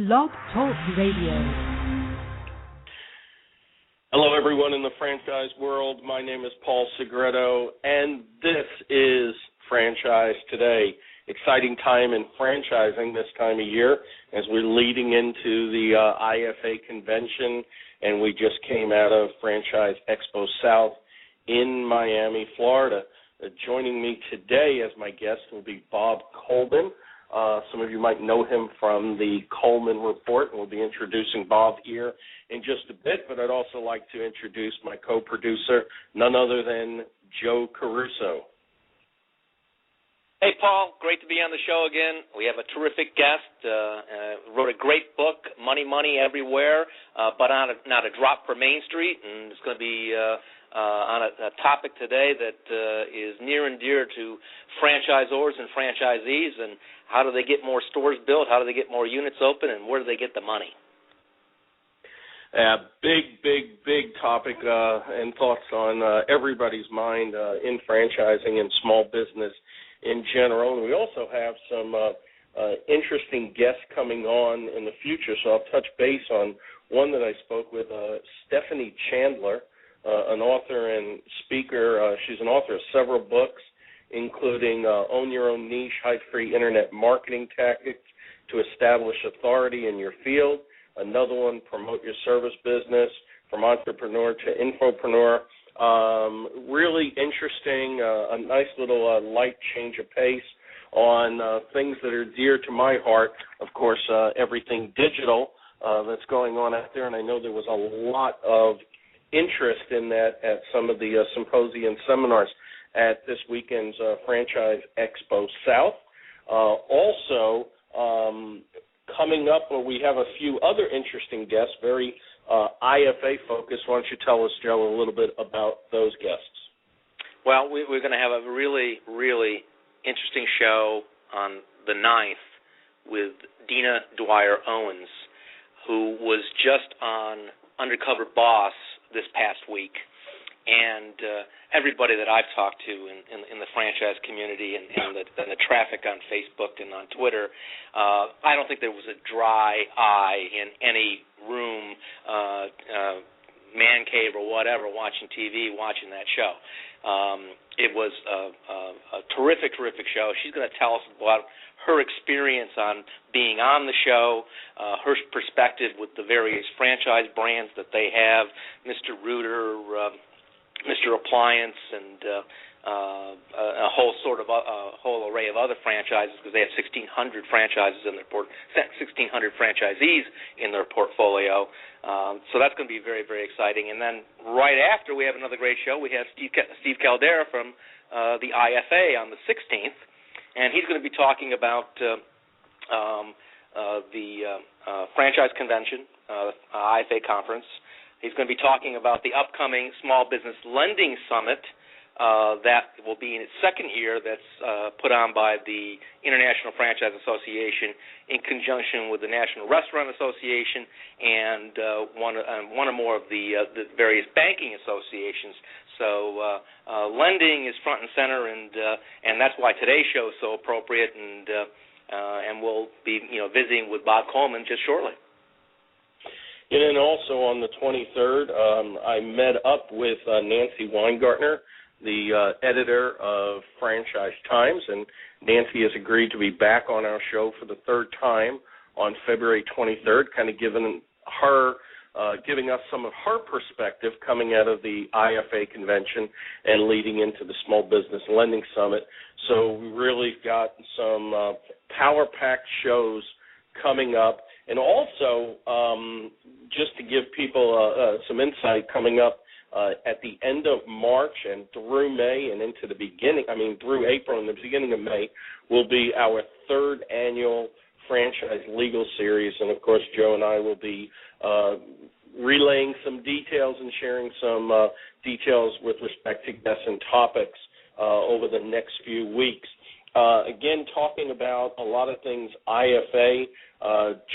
Blog Talk Radio. Hello, everyone in the franchise world. My name is Paul Segreto, and this is Franchise Today. Exciting time in franchising this time of year as we're leading into the IFA convention, and we just came out of Franchise Expo South in Miami, Florida. Joining me today as my guest will be Bob Coleman. Some of you might know him from the Coleman Report, and we'll be introducing Bob here in just a bit, but I'd also like to introduce my co-producer, none other than Joe Caruso. Hey, Paul, great to be on the show again. We have a terrific guest, wrote a great book, Money, Money Everywhere, but not a drop for Main Street, and it's going to be on a topic today that is near and dear to franchisors and franchisees, and how do they get more stores built, how do they get more units open, and where do they get the money? Big topic and thoughts on everybody's mind in franchising and small business in general. And we also have some interesting guests coming on in the future, so I'll touch base on one that I spoke with, Stephanie Chandler, an author and speaker. She's an author of several books, including Own Your Own Niche, Hype-Free Internet Marketing Tactics to Establish Authority in Your Field. Another one, Promote Your Service Business, From Entrepreneur to Infopreneur. Really interesting, a nice little light change of pace on things that are dear to my heart. Of course, everything digital that's going on out there, and I know there was a lot of interest in that at some of the symposium seminars at this weekend's Franchise Expo South. Also, coming up, we have a few other interesting guests, very IFA focused. Why don't you tell us, Joe, a little bit about those guests? Well, we're going to have a really, really interesting show on the 9th with Dina Dwyer-Owens, who was just on Undercover Boss this past week, and everybody that I've talked to in the franchise community and the traffic on Facebook and on Twitter, I don't think there was a dry eye in any room, man cave or whatever, watching TV, watching that show. It was a terrific show. She's going to tell us about her experience on being on the show, her perspective with the various franchise brands that they have, Mr. Rooter, Mr. Appliance, and a whole array of other franchises, because they have 1,600 franchises in their 1,600 franchisees in their portfolio. So that's going to be very, very exciting. And then right after, we have another great show. We have Steve Caldera from the IFA on the 16th, and he's going to be talking about the franchise convention, IFA conference. He's going to be talking about the upcoming Small Business Lending Summit that will be in its second year, that's put on by the International Franchise Association in conjunction with the National Restaurant Association and one or more of the various banking associations. So lending is front and center, and that's why today's show is so appropriate, and we'll be visiting with Bob Coleman just shortly. And then also on the 23rd, I met up with Nancy Weingartner, the editor of Franchise Times, and Nancy has agreed to be back on our show for the third time on February 23rd, kind of giving us some of her perspective coming out of the IFA convention and leading into the Small Business Lending Summit. So we really got some power-packed shows coming up. And also, just to give people some insight, coming up at the end of March and through May and into through April and the beginning of May, will be our third annual Franchise Legal Series. And, of course, Joe and I will be relaying some details and sharing some details with respect to guests and topics over the next few weeks. Again, talking about a lot of things IFA,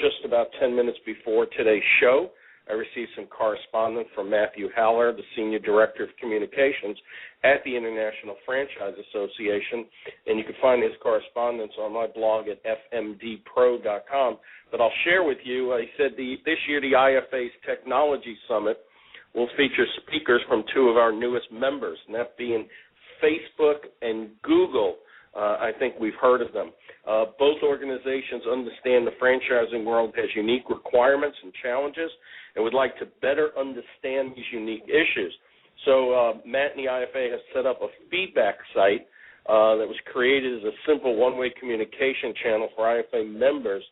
just about 10 minutes before today's show, I received some correspondence from Matthew Haller, the Senior Director of Communications at the International Franchise Association, and you can find his correspondence on my blog at fmdpro.com. But I'll share with you, he said this year the IFA's Technology Summit will feature speakers from two of our newest members, and that being Facebook and Google. I think we've heard of them. Both organizations understand the franchising world has unique requirements and challenges and would like to better understand these unique issues. So Matt and the IFA have set up a feedback site that was created as a simple one-way communication channel for IFA members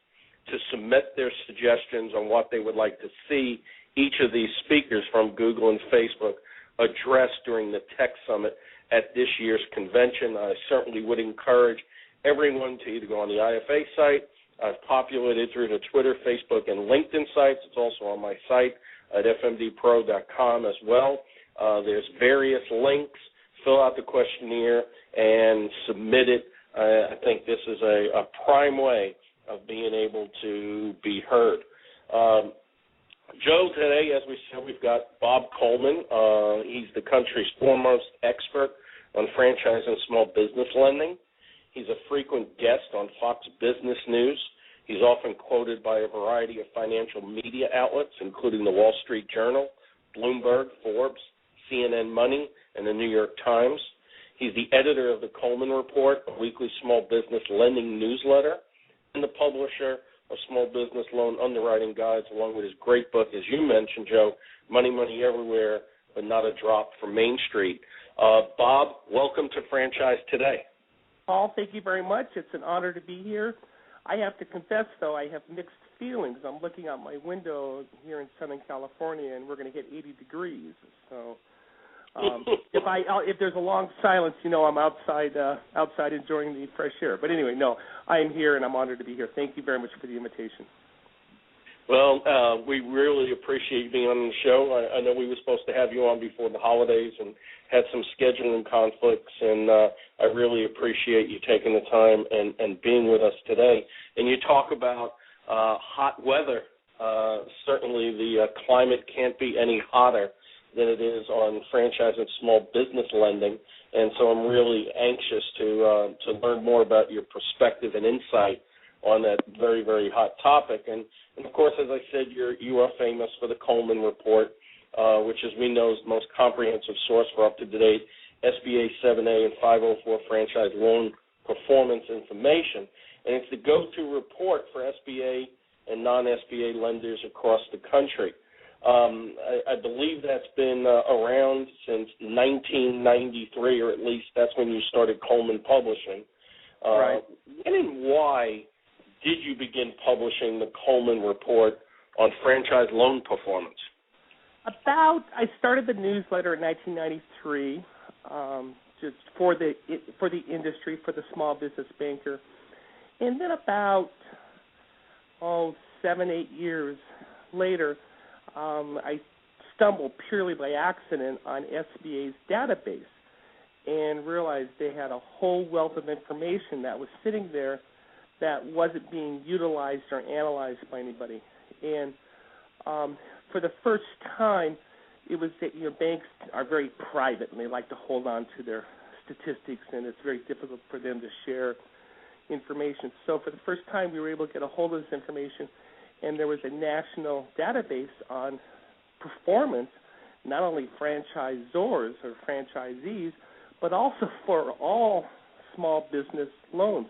to submit their suggestions on what they would like to see each of these speakers from Google and Facebook address during the Tech Summit at this year's convention. I certainly would encourage everyone to either go on the IFA site. I've populated through the Twitter, Facebook, and LinkedIn sites. It's also on my site at fmdpro.com as well. There's various links. Fill out the questionnaire and submit it. I think this is a prime way of being able to be heard. Joe, today, as we said, we've got Bob Coleman. He's the country's foremost expert on franchise and small business lending. He's a frequent guest on Fox Business News. He's often quoted by a variety of financial media outlets, including the Wall Street Journal, Bloomberg, Forbes, CNN Money, and the New York Times. He's the editor of the Coleman Report, a weekly small business lending newsletter, and the publisher of small business loan underwriting guides, along with his great book, as you mentioned, Joe, Money, Money Everywhere, but Not a Drop from Main Street. Bob, welcome to Franchise Today. Paul, thank you very much. It's an honor to be here. I have to confess, though, I have mixed feelings. I'm looking out my window here in Southern California, and we're going to hit 80 degrees. So if there's a long silence, you know I'm outside enjoying the fresh air. But anyway, no, I am here, and I'm honored to be here. Thank you very much for the invitation. Well, we really appreciate you being on the show. I know we were supposed to have you on before the holidays and had some scheduling conflicts, and I really appreciate you taking the time and being with us today. And you talk about hot weather. Certainly the climate can't be any hotter than it is on franchise and small business lending, and so I'm really anxious to learn more about your perspective and insight on that very, very hot topic. And of course, as I said, you are famous for the Coleman Report, which, as we know, is the most comprehensive source for up-to-date SBA 7A and 504 franchise loan performance information. And it's the go-to report for SBA and non-SBA lenders across the country. I believe that's been around since 1993, or at least that's when you started Coleman Publishing. Right. When and why did you begin publishing the Coleman Report on franchise loan performance? I started the newsletter in 1993, just for the industry, for the small business banker, and then about 7-8 years later, I stumbled purely by accident on SBA's database and realized they had a whole wealth of information that was sitting there that wasn't being utilized or analyzed by anybody. And for the first time, it was that banks are very private and they like to hold on to their statistics, and it's very difficult for them to share information. So for the first time, we were able to get a hold of this information, and there was a national database on performance, not only franchisors or franchisees, but also for all small business loans.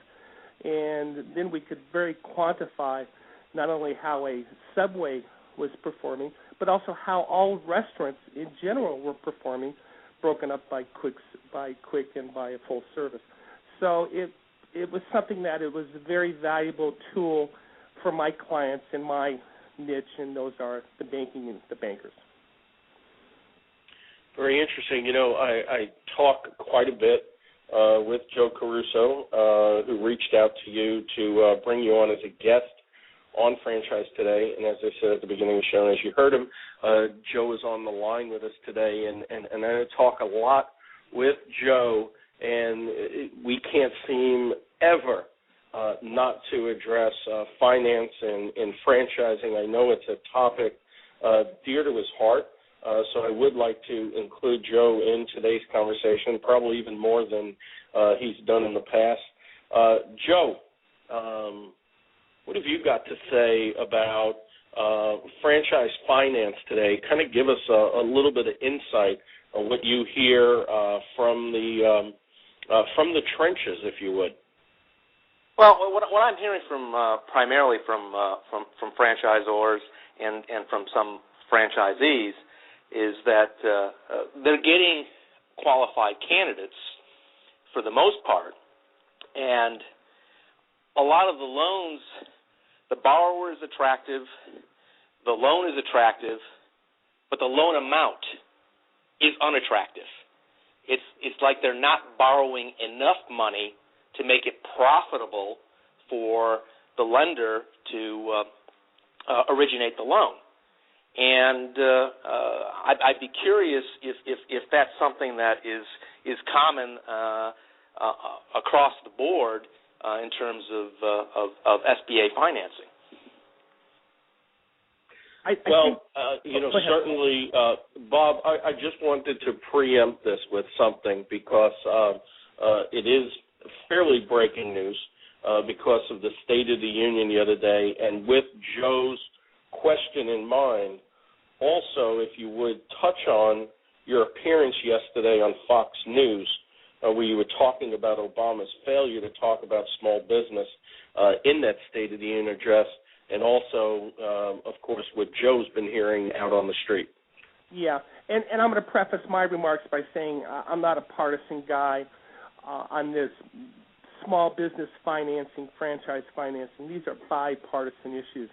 And then we could very quantify not only how a Subway was performing, but also how all restaurants in general were performing, broken up by quick and by a full service. So it was something that it was a very valuable tool for my clients in my niche, and those are the banking and the bankers. Very interesting. I talk quite a bit with Joe Caruso, who reached out to you to bring you on as a guest on Franchise Today. And as I said at the beginning of the show, as you heard him, Joe is on the line with us today. And I talk a lot with Joe, and we can't seem ever not to address finance and franchising. I know it's a topic dear to his heart. So I would like to include Joe in today's conversation, probably even more than he's done in the past. Joe, what have you got to say about franchise finance today? Kind of give us a little bit of insight on what you hear from the trenches, if you would. Well, what I'm hearing from primarily from franchisors and from some franchisees is that they're getting qualified candidates for the most part, and a lot of the loans, the borrower is attractive, the loan is attractive, but the loan amount is unattractive. It's like they're not borrowing enough money to make it profitable for the lender to originate the loan. And I'd be curious if that's something that is common across the board in terms of SBA financing. Certainly, Bob, I just wanted to preempt this with something because it is fairly breaking news because of the State of the Union the other day, and with Joe's question in mind, also, if you would touch on your appearance yesterday on Fox News, where you were talking about Obama's failure to talk about small business in that State of the Union address, and also, of course, what Joe's been hearing out on the street. Yeah, and I'm going to preface my remarks by saying I'm not a partisan guy on this small business financing, franchise financing. These are bipartisan issues.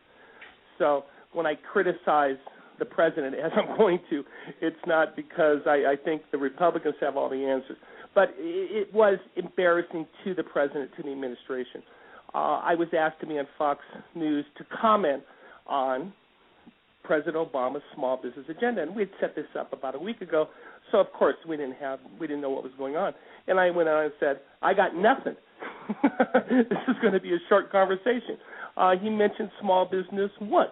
So when I criticize the president, as I'm going to, it's not because I think the Republicans have all the answers. But it was embarrassing to the president, to the administration. I was asked to be on Fox News to comment on President Obama's small business agenda, and we had set this up about a week ago. So of course we didn't know what was going on. And I went on and said, I got nothing. This is going to be a short conversation. He mentioned small business once,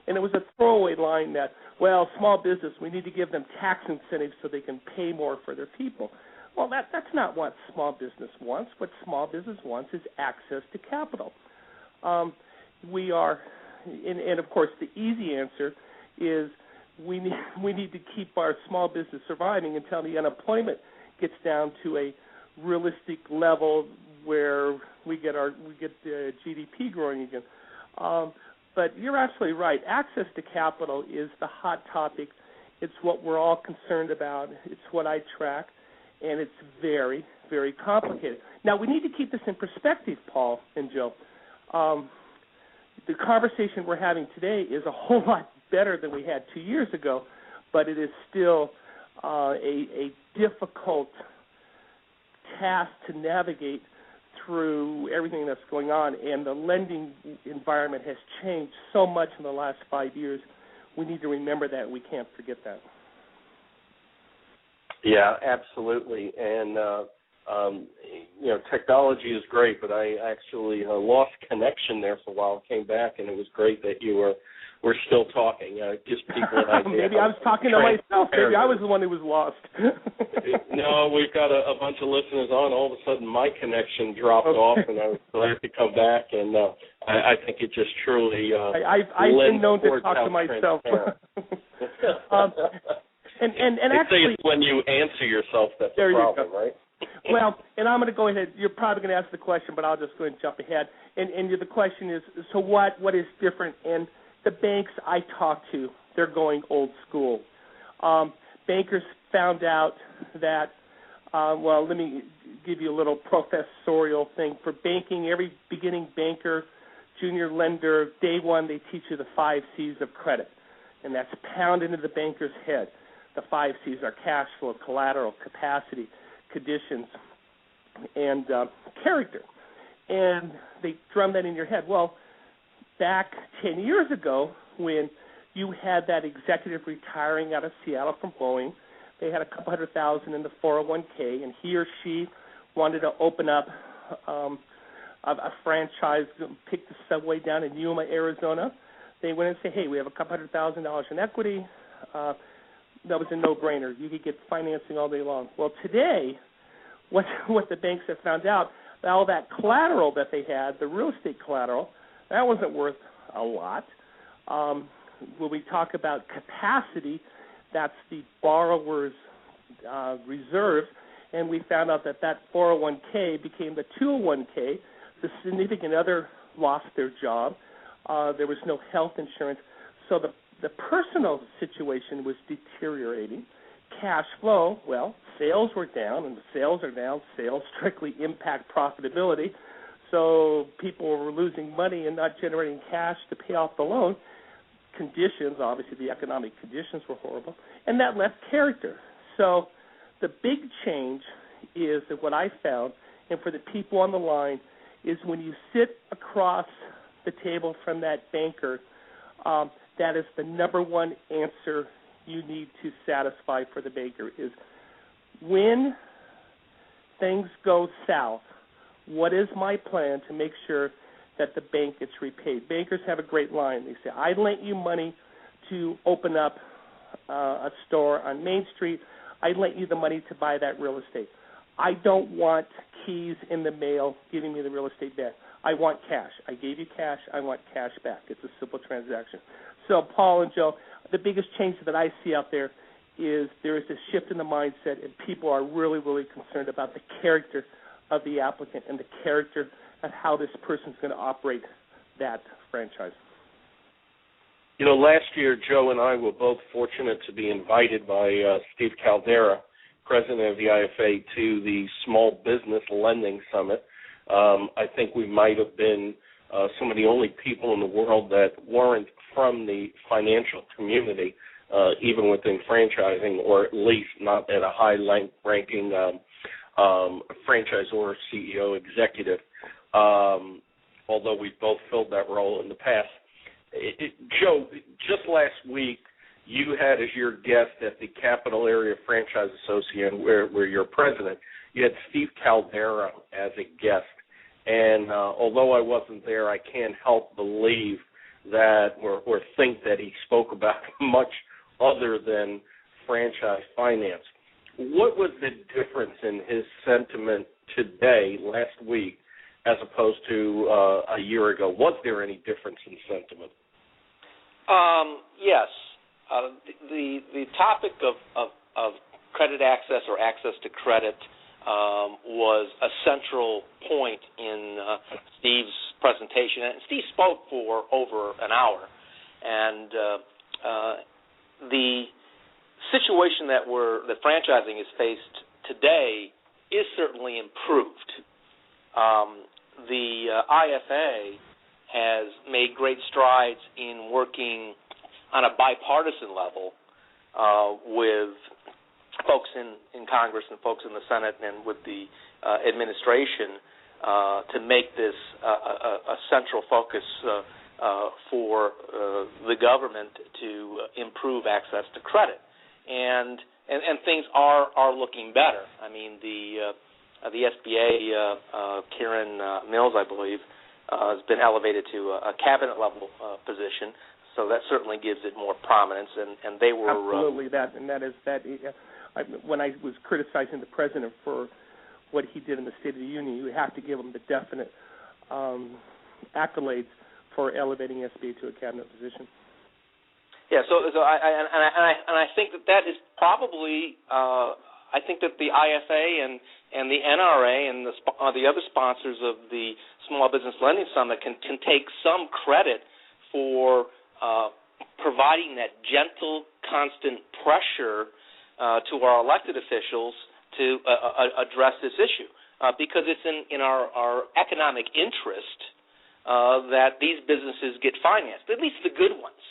and it was a throwaway line that, well, small business, we need to give them tax incentives so they can pay more for their people. Well, that's not what small business wants. What small business wants is access to capital. We are, and of course, the easy answer is we need to keep our small business surviving until the unemployment gets down to a realistic level where we get the GDP growing again. But you're absolutely right. Access to capital is the hot topic. It's what we're all concerned about. It's what I track. And it's very, very complicated. Now, we need to keep this in perspective, Paul and Joe. The conversation we're having today is a whole lot better than we had 2 years ago, but it is still a difficult task to navigate through everything that's going on. And the lending environment has changed so much in the last 5 years. We need to remember that. We can't forget that. Yeah, absolutely. And, technology is great, but I actually lost connection there for a while, came back, and it was great that you were still talking. It gives people an idea. Maybe I was talking to myself. Maybe I was the one who was lost. No, we've got a bunch of listeners on. All of a sudden, my connection dropped off, and I was glad to come back. And I think it just truly I've been known to talk to myself. And actually, it's when you answer yourself that's the problem, right? Well, and I'm going to go ahead. You're probably going to ask the question, but I'll just go ahead and jump ahead. And the question is, so what is different? And the banks I talk to, they're going old school. Bankers found out that, let me give you a little professorial thing. For banking, every beginning banker, junior lender, day one, they teach you the 5 C's of credit. And that's pounded into the banker's head. The 5 C's are cash flow, collateral, capacity, conditions, and character. And they drum that in your head. Well, back 10 years ago, when you had that executive retiring out of Seattle from Boeing, they had a couple $100,000 in the 401k, and he or she wanted to open up a franchise, pick the subway down in Yuma, Arizona. they went and said, hey, we have a couple $100,000 in equity. That was a no-brainer. You could get financing all day long. Well, today, what the banks have found out, all that collateral that they had, the real estate collateral, that wasn't worth a lot. When we talk about capacity, that's the borrower's reserves, and we found out that 401k became the 201k. The significant other lost their job. There was no health insurance. So the personal situation was deteriorating. Cash flow, well, sales were down, and sales are down. Sales strictly impact profitability. So people were losing money and not generating cash to pay off the loan. Conditions, obviously the economic conditions were horrible, and that left character. So the big change is that what I found, and for the people on the line, is when you sit across the table from that banker, that is the number one answer you need to satisfy for the banker is when things go south, what is my plan to make sure that the bank gets repaid? Bankers have a great line. They say, I lent you money to open up a store on Main Street. I lent you the money to buy that real estate. I don't want keys in the mail giving me the real estate back. I want cash. I gave you cash. I want cash back. It's a simple transaction. So, Paul and Joe, the biggest change that I see out there is a shift in the mindset, and people are really, really concerned about the character of the applicant and the character of how this person's going to operate that franchise. You know, last year, Joe and I were both fortunate to be invited by Steve Caldera, president of the IFA, to the Small Business Lending Summit. I think we might have been some of the only people in the world that weren't from the financial community, even within franchising, or at least not at a high-ranking franchisor, CEO, executive, although we've both filled that role in the past. Joe, just last week, you had as your guest at the Capital Area Franchise Association, where you're president, you had Steve Caldera as a guest. And although I wasn't there, I can't help believe that or think that he spoke about much other than franchise finance. What was the difference in his sentiment today, last week, as opposed to a year ago? Was there any difference in sentiment? Yes. The topic of credit access or access to credit was a central point in Steve's presentation. And Steve spoke for over an hour. And the situation that franchising is faced today is certainly improved. The IFA has made great strides in working on a bipartisan level with folks in Congress and folks in the Senate and with the administration to make this a central focus for the government to improve access to credit. And things are looking better. I mean, the SBA, Karen Mills, I believe, has been elevated to a cabinet-level position, so that certainly gives it more prominence. And they were absolutely that, and that is that. When I was criticizing the president for what he did in the State of the Union, you have to give him the definite accolades for elevating SBA to a cabinet position. Yeah, so I think that is probably I think that the IFA and the NRA and the other sponsors of the Small Business Lending Summit can take some credit for providing that gentle, constant pressure to our elected officials to address this issue, because it's in our economic interest that these businesses get financed, at least the good ones.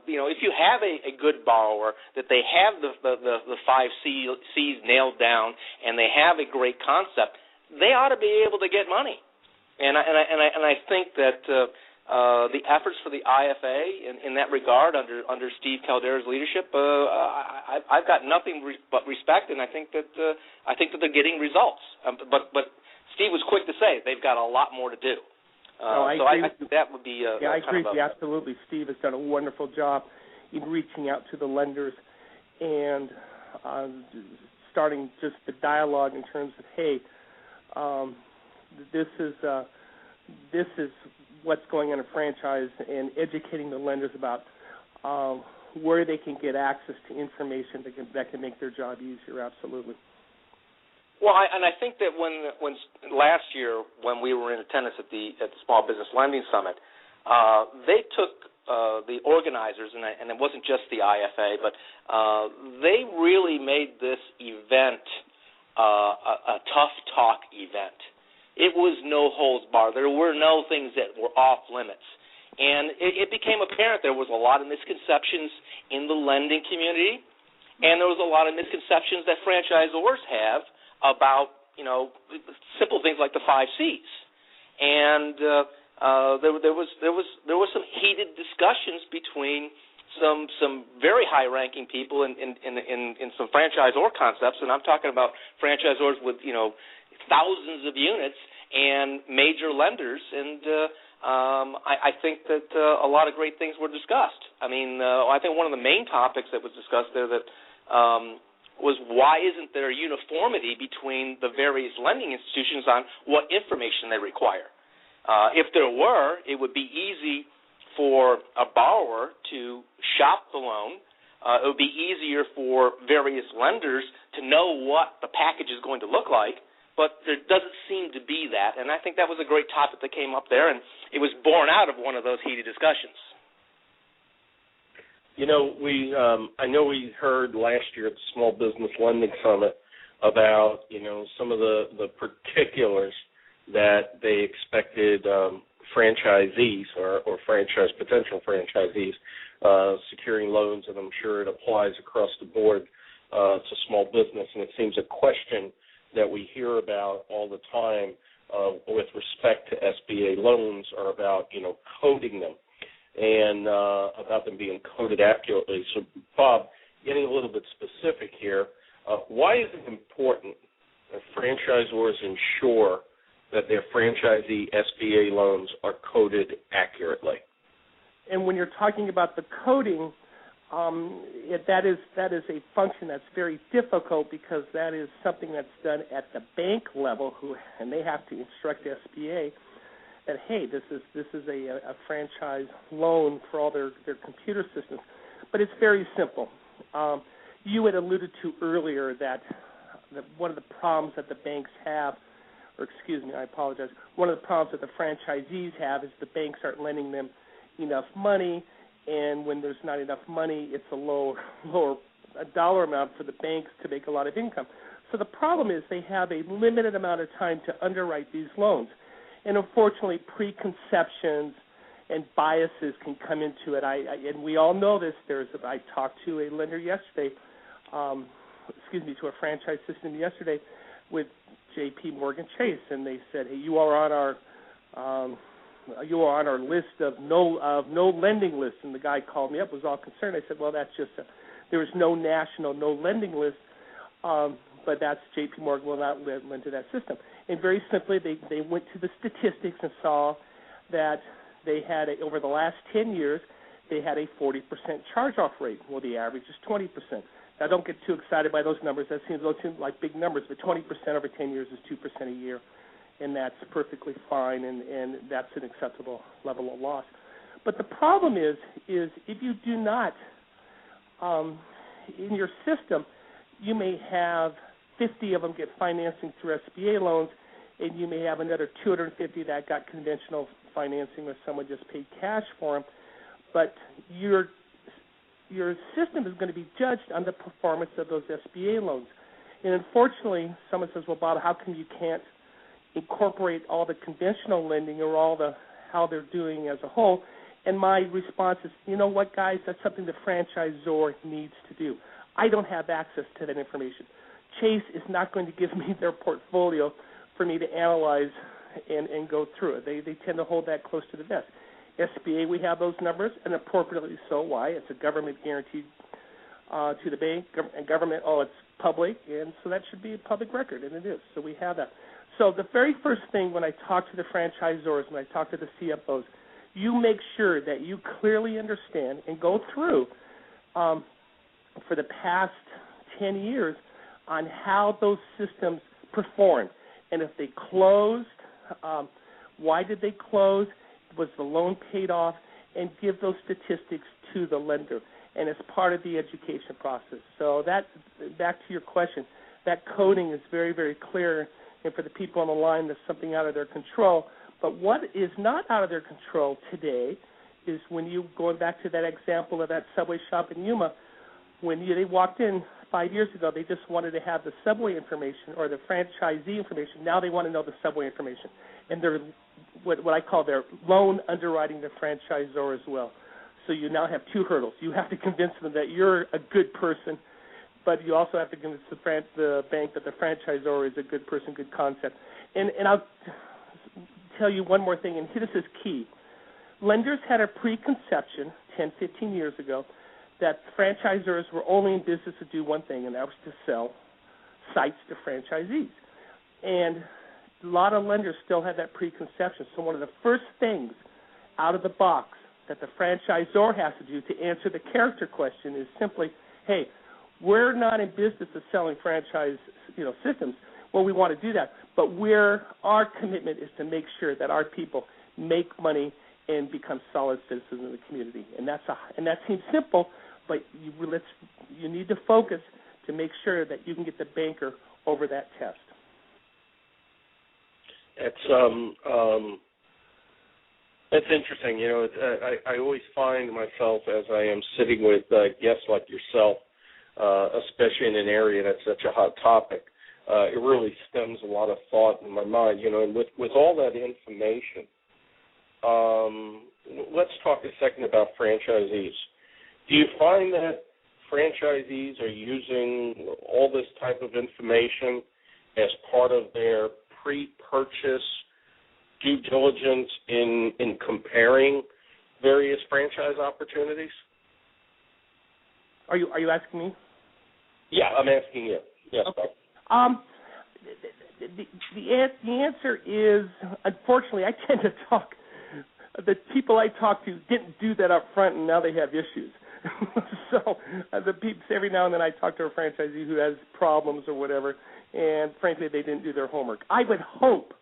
If you have a good borrower, that they have the 5 C's nailed down and they have a great concept, they ought to be able to get money. And I think that the efforts for the IFA in that regard under Steve Caldera's leadership, I've got nothing but respect, and I think that they're getting results. But Steve was quick to say they've got a lot more to do. I think that would be I agree with you absolutely. Steve has done a wonderful job in reaching out to the lenders and starting just the dialogue in terms of, hey, this is what's going on in a franchise, and educating the lenders about where they can get access to information that can make their job easier. Absolutely. Well, I think that when last year when we were in attendance at the Small Business Lending Summit, they took the organizers, and it wasn't just the IFA, but they really made this event a tough talk event. It was no holds barred. There were no things that were off limits. And it became apparent there was a lot of misconceptions in the lending community, and there was a lot of misconceptions that franchisors have about, simple things like the 5 C's. And there was some heated discussions between some very high-ranking people in some franchisor concepts, and I'm talking about franchisors with thousands of units and major lenders, and I think that a lot of great things were discussed. I think one of the main topics that was discussed there that was why isn't there uniformity between the various lending institutions on what information they require? If there were, it would be easy for a borrower to shop the loan. It would be easier for various lenders to know what the package is going to look like, but there doesn't seem to be that, and I think that was a great topic that came up there, and it was born out of one of those heated discussions. I know we heard last year at the Small Business Lending Summit about, some of the particulars that they expected franchisees or potential franchisees securing loans, and I'm sure it applies across the board to small business, and it seems a question that we hear about all the time with respect to SBA loans are about, coding them and about them being coded accurately. So, Bob, getting a little bit specific here, why is it important that franchisors ensure that their franchisee SBA loans are coded accurately? And when you're talking about the coding, that is a function that's very difficult because that is something that's done at the bank level, and they have to instruct SBA that, hey, this is a franchise loan for all their computer systems. But it's very simple. You had alluded to earlier that one of the problems that the banks have, one of the problems that the franchisees have is the banks aren't lending them enough money, and when there's not enough money, it's a lower dollar amount for the banks to make a lot of income. So the problem is they have a limited amount of time to underwrite these loans. And unfortunately, preconceptions and biases can come into it. And we all know this. I talked to a lender yesterday, to a franchise system yesterday with J.P. Morgan Chase, and they said, hey, you are on our list of no lending list. And the guy called me up, was all concerned. I said, well, that's just there is no national no lending list, but that's J.P. Morgan will not lend to that system. And very simply, they went to the statistics and saw that they had over the last 10 years, they had a 40% charge-off rate. Well, the average is 20%. Now, don't get too excited by those numbers. Those seem like big numbers, but 20% over 10 years is 2% a year, and that's perfectly fine, and that's an acceptable level of loss. But the problem is if you do not, in your system, you may have 50 of them get financing through SBA loans, and you may have another 250 that got conventional financing or someone just paid cash for them. But your system is going to be judged on the performance of those SBA loans. And unfortunately, someone says, well, Bob, how come you can't incorporate all the conventional lending or how they're doing as a whole? And my response is, you know what, guys, that's something the franchisor needs to do. I don't have access to that information. Chase is not going to give me their portfolio for me to analyze and go through it. They tend to hold that close to the vest. SBA, we have those numbers, and appropriately so. Why? It's a government guarantee to the bank, and government, it's public, and so that should be a public record, and it is. So we have that. So the very first thing when I talk to the franchisors, when I talk to the CFOs, you make sure that you clearly understand and go through for the past 10 years on how those systems performed. And if they closed, why did they close? Was the loan paid off? And give those statistics to the lender. And it's part of the education process. So that, back to your question, that coding is very, very clear. And for the people on the line, there's something out of their control. But what is not out of their control today is when you, going back to that example of that Subway shop in Yuma, when they walked in 5 years ago, they just wanted to have the Subway information or the franchisee information. Now they want to know the Subway information. And they're what I call their loan underwriting the franchisor as well. So you now have two hurdles. You have to convince them that you're a good person, but you also have to convince the bank that the franchisor is a good person, good concept. And I'll tell you one more thing, and this is key. Lenders had a preconception 10, 15 years ago that franchisors were only in business to do one thing, and that was to sell sites to franchisees. And a lot of lenders still have that preconception. So one of the first things out of the box that the franchisor has to do to answer the character question is simply, hey, we're not in business of selling franchise, systems. Well, we want to do that, but our commitment is to make sure that our people make money and become solid citizens in the community. And that seems simple, but you need to focus to make sure that you can get the banker over that test. It's interesting. I always find myself as I am sitting with guests like yourself, especially in an area that's such a hot topic, it really stems a lot of thought in my mind. And with all that information, let's talk a second about franchisees. Do you find that franchisees are using all this type of information as part of their pre-purchase due diligence in comparing various franchise opportunities? Are you asking me? Yeah, I'm asking you. Yes. Okay. The answer is, unfortunately, I tend to talk. The people I talk to didn't do that up front, and now they have issues. So the people, every now and then I talk to a franchisee who has problems or whatever, and frankly they didn't do their homework. I would hope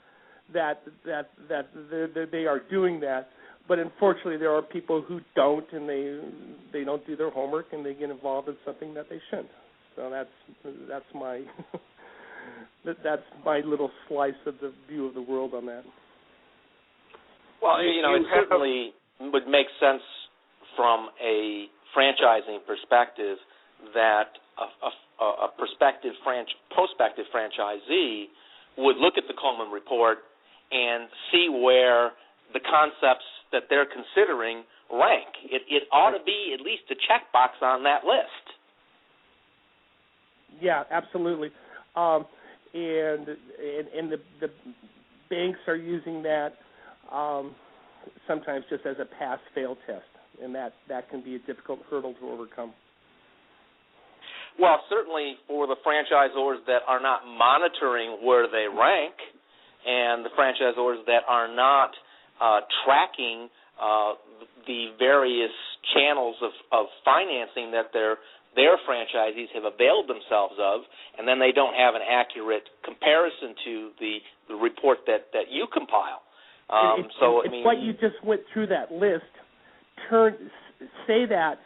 that they are doing that, but unfortunately there are people who don't, and they don't do their homework and they get involved in something that they shouldn't. So that's my that's my little slice of the view of the world on that. Well, it certainly would make sense from a franchising perspective that a prospective franchisee would look at the Coleman Report and see where the concepts that they're considering rank. It ought to be at least a checkbox on that list. Yeah, absolutely. And the banks are using that sometimes just as a pass-fail test, and that can be a difficult hurdle to overcome. Well, certainly for the franchisors that are not monitoring where they rank and the franchisors that are not tracking the various channels of financing that their franchisees have availed themselves of, and then they don't have an accurate comparison to the report that you compile. What you just went through that list, say that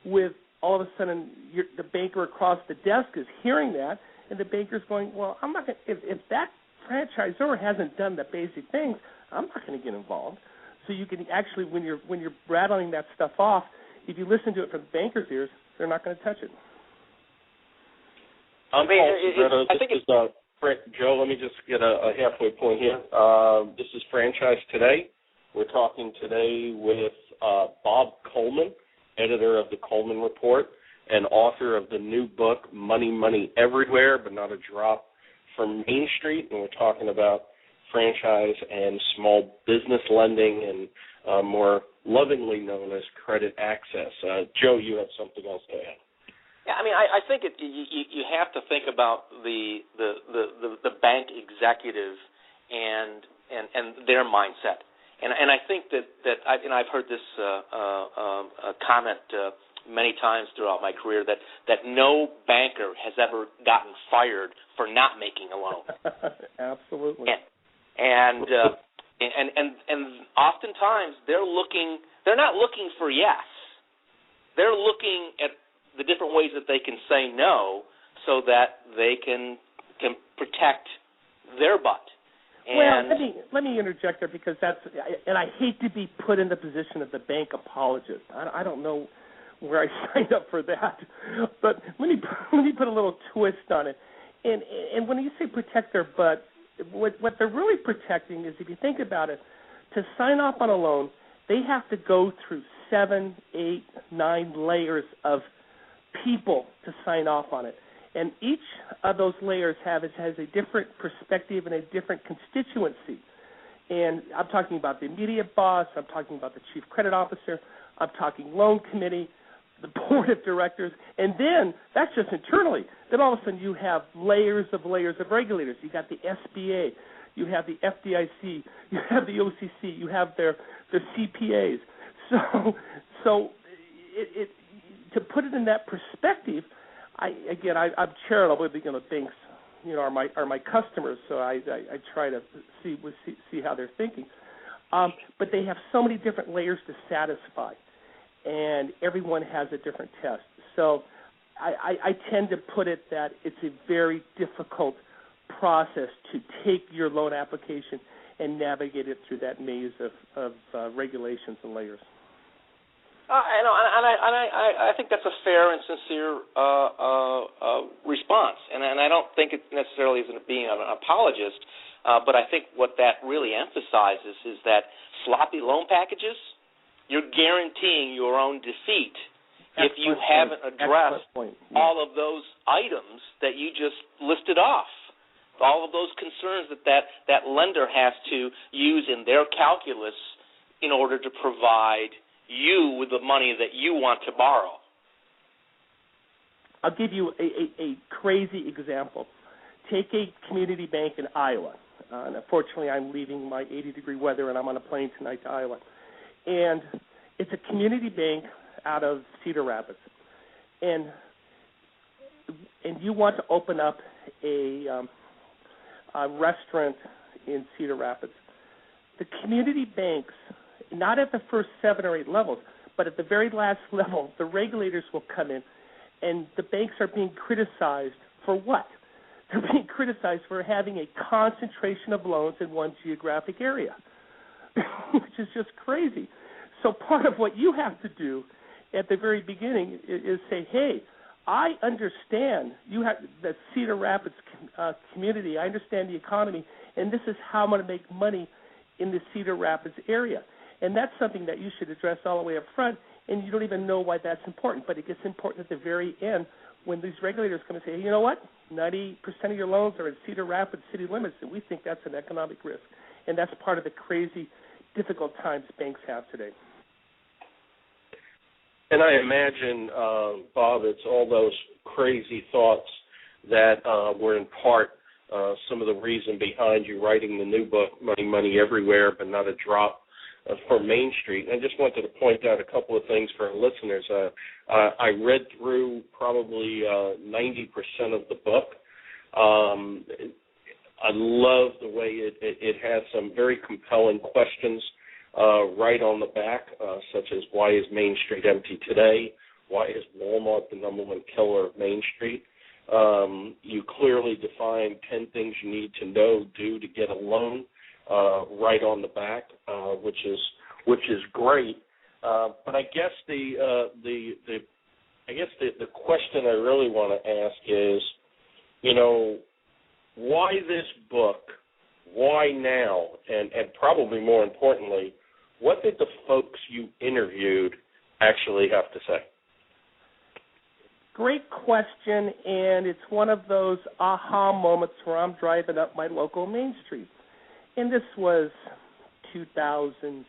with all of a sudden the banker across the desk is hearing that, and the banker's going, well, I'm not going. If that franchisor hasn't done the basic things, I'm not going to get involved. So you can actually, when you're rattling that stuff off, if you listen to it from the banker's ears, they're not going to touch it. Joe, let me just get a halfway point here. This is Franchise Today. We're talking today with Bob Coleman, editor of the Coleman Report and author of the new book, Money, Money Everywhere, but Not a Drop from Main Street. And we're talking about franchise and small business lending and more lovingly known as credit access. Joe, you have something else to add. Yeah, I mean, I think you have to think about the bank executive and their mindset. And I think that I've heard this comment many times throughout my career that no banker has ever gotten fired for not making a loan. Absolutely. And oftentimes they're not looking for yes. They're looking at the different ways that they can say no so that they can protect their butt. Well, let me interject there because and I hate to be put in the position of the bank apologist. I don't know where I signed up for that, but let me put a little twist on it. And when you say protect their butt, what they're really protecting is, if you think about it, to sign off on a loan, they have to go through 7, 8, 9 layers of people to sign off on it. And each of those layers has a different perspective and a different constituency. And I'm talking about the immediate boss, I'm talking about the chief credit officer, I'm talking loan committee, the board of directors, and then that's just internally. Then all of a sudden you have layers of regulators. You got the SBA, you have the FDIC, you have the OCC, you have their CPAs. So to put it in that perspective, I'm charitable. Banks, are my customers, so I try to see how they're thinking. But they have so many different layers to satisfy, and everyone has a different test. So I tend to put it that it's a very difficult process to take your loan application and navigate it through that maze of regulations and layers. I think that's a fair and sincere response, and I don't think it necessarily isn't being an apologist, but I think what that really emphasizes is that sloppy loan packages, you're guaranteeing your own defeat if you haven't addressed all of those items that you just listed off, all of those concerns that lender has to use in their calculus in order to provide you with the money that you want to borrow. I'll give you a crazy example. Take a community bank in Iowa. And unfortunately, I'm leaving my 80-degree weather, and I'm on a plane tonight to Iowa. And it's a community bank out of Cedar Rapids. And you want to open up a restaurant in Cedar Rapids. The community banks, not at the first 7 or 8 levels, but at the very last level, the regulators will come in, and the banks are being criticized for what? They're being criticized for having a concentration of loans in one geographic area, which is just crazy. So part of what you have to do at the very beginning is say, hey, I understand you have the Cedar Rapids community. I understand the economy, and this is how I'm going to make money in the Cedar Rapids area. And that's something that you should address all the way up front, and you don't even know why that's important. But it gets important at the very end when these regulators come and say, hey, you know what, 90% of your loans are in Cedar Rapids city limits, and we think that's an economic risk. And that's part of the crazy, difficult times banks have today. And I imagine, Bob, it's all those crazy thoughts that were in part some of the reason behind you writing the new book, Money Everywhere, but not a drop for Main Street. I just wanted to point out a couple of things for our listeners. I read through probably 90% of the book. I love the way it has some very compelling questions right on the back, such as why is Main Street empty today? Why is Walmart the number one killer of Main Street? You clearly define 10 things you need to do to get a loan right on the back, which is great. But I guess the question I really want to ask is, why this book? Why now? And probably more importantly, what did the folks you interviewed actually have to say? Great question, and it's one of those aha moments where I'm driving up my local Main Street. And this was 2000,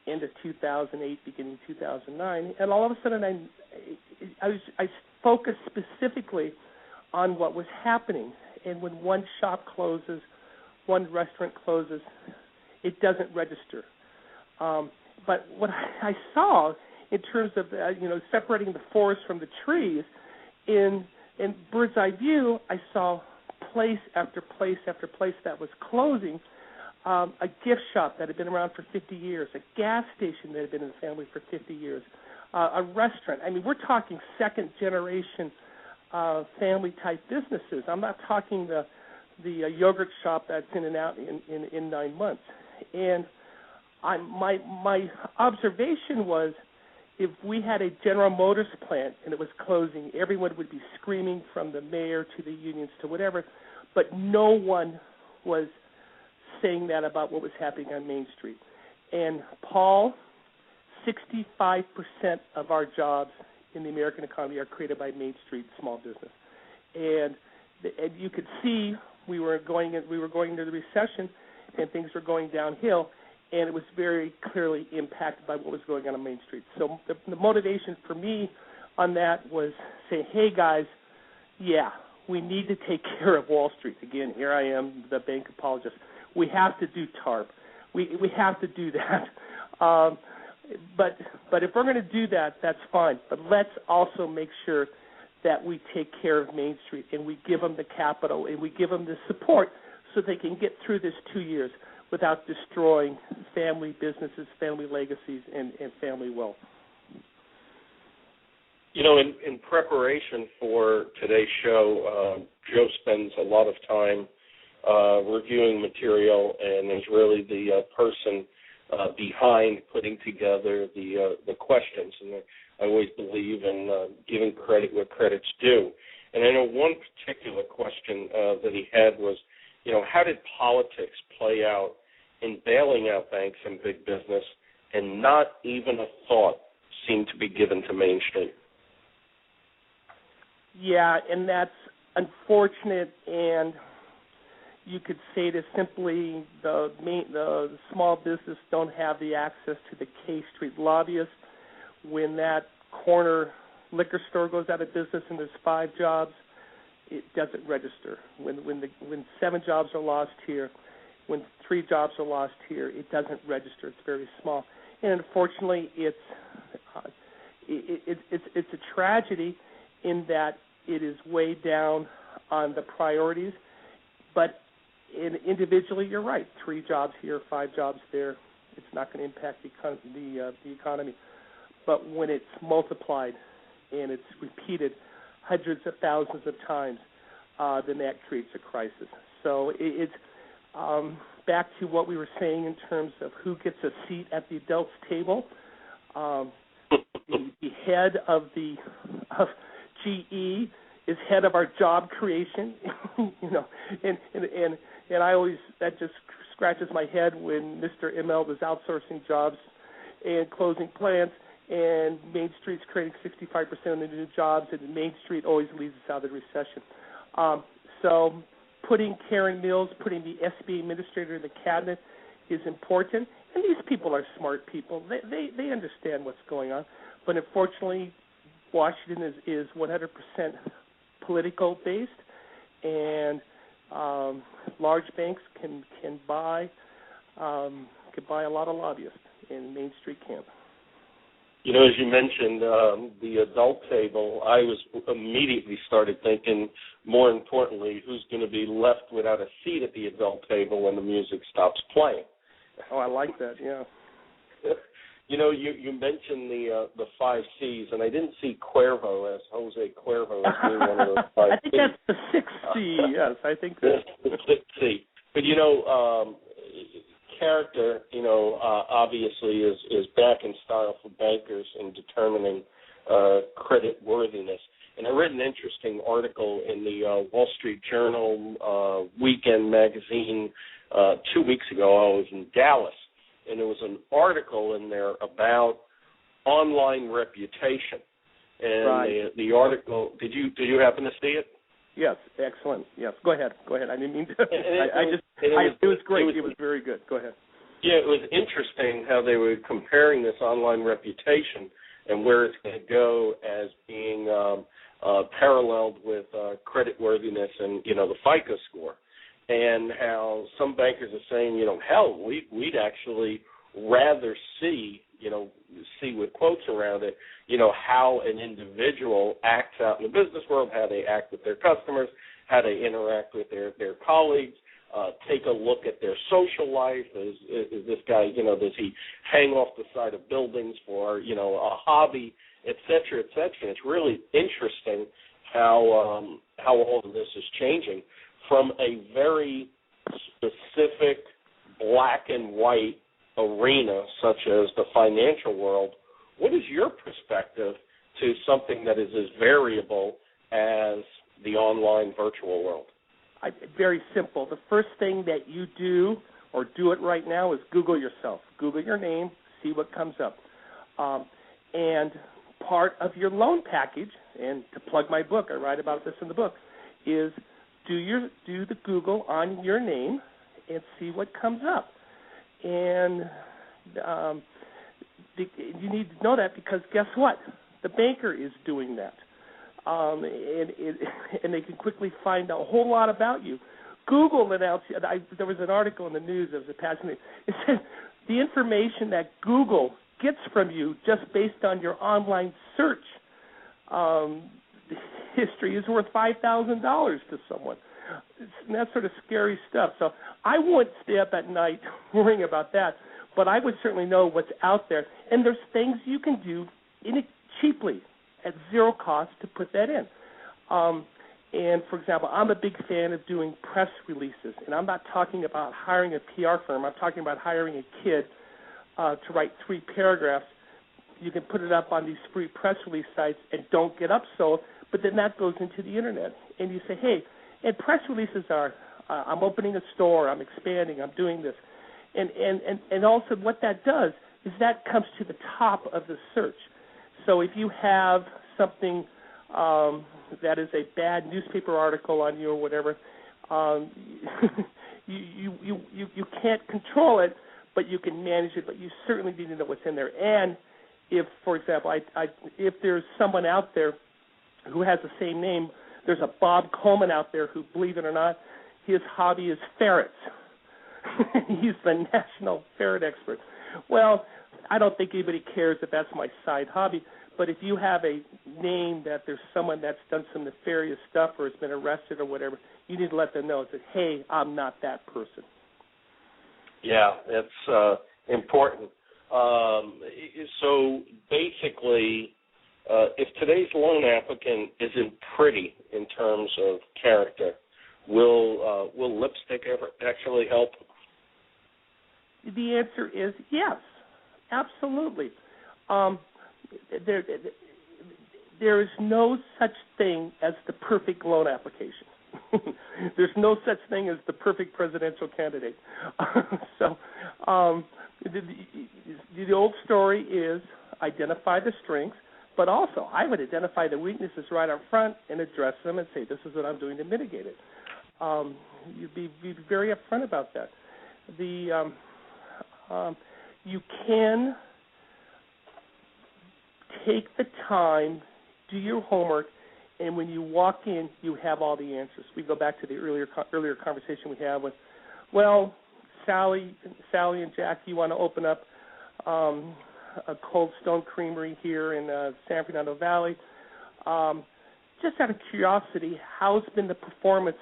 end of 2008, beginning 2009, and all of a sudden I focused specifically on what was happening. And when one shop closes, one restaurant closes, it doesn't register. But what I saw in terms of separating the forest from the trees, in bird's eye view, I saw place after place after place that was closing. A gift shop that had been around for 50 years, a gas station that had been in the family for 50 years, a restaurant. I mean, we're talking second generation family type businesses. I'm not talking the yogurt shop that's in and out in 9 months. And my observation was, if we had a General Motors plant and it was closing, everyone would be screaming, from the mayor to the unions to whatever, but no one was saying that about what was happening on Main Street. And Paul, 65% of our jobs in the American economy are created by Main Street small business. And you could see we were going into the recession, and things were going downhill, and it was very clearly impacted by what was going on Main Street. So the motivation for me on that was saying, hey, guys, yeah, we need to take care of Wall Street. Again, here I am, the bank apologist. We have to do TARP. We have to do that. But if we're going to do that, that's fine. But let's also make sure that we take care of Main Street, and we give them the capital, and we give them the support so they can get through this 2 years without destroying family businesses, family legacies, and family wealth. In preparation for today's show, Joe spends a lot of time reviewing material, and is really the person behind putting together the questions. And I always believe in giving credit where credit's due. And I know one particular question that he had was, how did politics play out in bailing out banks and big business, and not even a thought seemed to be given to Main Street? Yeah, and that's unfortunate, and you could say that simply the small business don't have the access to the K Street lobbyists. When that corner liquor store goes out of business and there's 5 jobs, it doesn't register. When 7 jobs are lost here, when 3 jobs are lost here, it doesn't register. It's very small, and unfortunately, it's a tragedy in that it is way down on the priorities. But individually, you're right. 3 jobs here, 5 jobs there. It's not going to impact the economy. But when it's multiplied and it's repeated hundreds of thousands of times, then that creates a crisis. So it's back to what we were saying in terms of who gets a seat at the adults' table. The head of GE is head of our job creation, and I always, that just scratches my head when Mr. Immelt is outsourcing jobs and closing plants, and Main Street's creating 65% of the new jobs, and Main Street always leads us out of the recession. So putting Karen Mills, putting the SBA administrator in the cabinet is important, and these people are smart people. They understand what's going on, but unfortunately, Washington is 100% political based, and large banks can buy a lot of lobbyists, and Main Street can't. As you mentioned, the adult table, I was immediately started thinking, more importantly, who's going to be left without a seat at the adult table when the music stops playing. Oh, I like that, yeah. You mentioned the 5 C's, and I didn't see Cuervo as Jose Cuervo as being one of those 5 C's. I think that's the 6th C, yes, I think that's the 6th C. But, character, obviously is back in style for bankers in determining credit worthiness. And I read an interesting article in the Wall Street Journal Weekend magazine 2 weeks ago. I was in Dallas, and there was an article in there about online reputation. And right. the article, did you happen to see it? Yes, excellent. Yes, go ahead. I didn't mean to. It was great. It was very good. Go ahead. Yeah, it was interesting how they were comparing this online reputation and where it's going to go as being paralleled with creditworthiness and, the FICO score. and how some bankers are saying, hell, we'd actually rather see with quotes around it, how an individual acts out in the business world, how they act with their customers, how they interact with their colleagues, take a look at their social life. Is this guy, does he hang off the side of buildings for, a hobby, et cetera, et cetera. It's really interesting how all of this is changing from a very specific black and white arena such as the financial world. What is your perspective to something that is as variable as the online virtual world? Very simple. The first thing that you do, or do it right now, is Google yourself. Google your name, see what comes up. And part of your loan package, and to plug my book, I write about this in the book, is do the Google on your name and see what comes up. And you need to know that because guess what? The banker is doing that. And they can quickly find a whole lot about you. Google announced, there was an article in the news that was a passionate, it said the information that Google gets from you just based on your online search history is worth $5,000 to someone. And that's sort of scary stuff. So I wouldn't stay up at night worrying about that, but I would certainly know what's out there. And there's things you can do cheaply at zero cost to put that in. And, for example, I'm a big fan of doing press releases, and I'm not talking about hiring a PR firm. I'm talking about hiring a kid to write 3 paragraphs. You can put it up on these free press release sites and don't get upsold, but then that goes into the Internet. And you say, hey, and press releases are, I'm opening a store, I'm expanding, I'm doing this. And also what that does is that comes to the top of the search. So if you have something that is a bad newspaper article on you or whatever, you can't control it, but you can manage it, but you certainly need to know what's in there. And if, for example, if there's someone out there who has the same name, there's a Bob Coleman out there who, believe it or not, his hobby is ferrets. He's the national ferret expert. Well, I don't think anybody cares if that's my side hobby, but if you have a name that there's someone that's done some nefarious stuff or has been arrested or whatever, you need to let them know that, hey, I'm not that person. Yeah, it's important. So basically, if today's loan applicant isn't pretty in terms of character, will lipstick ever actually help? The answer is yes, absolutely. There is no such thing as the perfect loan application. There's no such thing as the perfect presidential candidate. So the old story is identify the strengths, but also I would identify the weaknesses right up front and address them and say, this is what I'm doing to mitigate it. You'd be very upfront about that. You can take the time, do your homework, and when you walk in, you have all the answers. We go back to the earlier conversation we had with, well, Sally and Jack, you want to open up a Cold Stone Creamery here in San Fernando Valley. Just out of curiosity, how's been the performance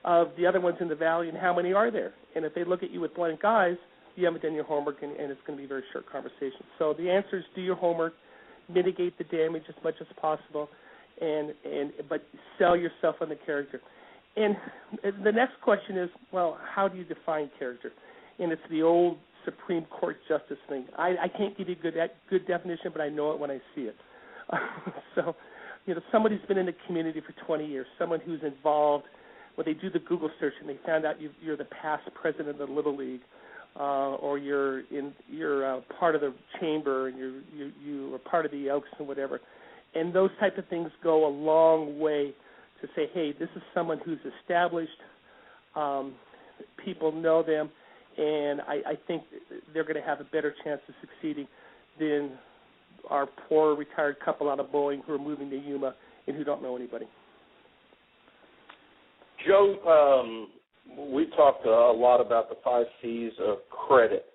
of the other ones in the valley, and how many are there? And if they look at you with blank eyes, you haven't done your homework, and it's going to be a very short conversation. So the answer is do your homework, mitigate the damage as much as possible, but sell yourself on the character. And the next question is, well, how do you define character? And it's the old Supreme Court justice thing. I can't give you a good definition, but I know it when I see it. So, somebody who's been in the community for 20 years, someone who's involved, when they do the Google search and they found out you're the past president of the Little League, or you're part of the chamber and you are part of the Elks and whatever. And those type of things go a long way to say, hey, this is someone who's established. People know them, and I think they're going to have a better chance of succeeding than our poor retired couple out of Boeing who are moving to Yuma and who don't know anybody. Joe, we talked a lot about the 5 C's of credit,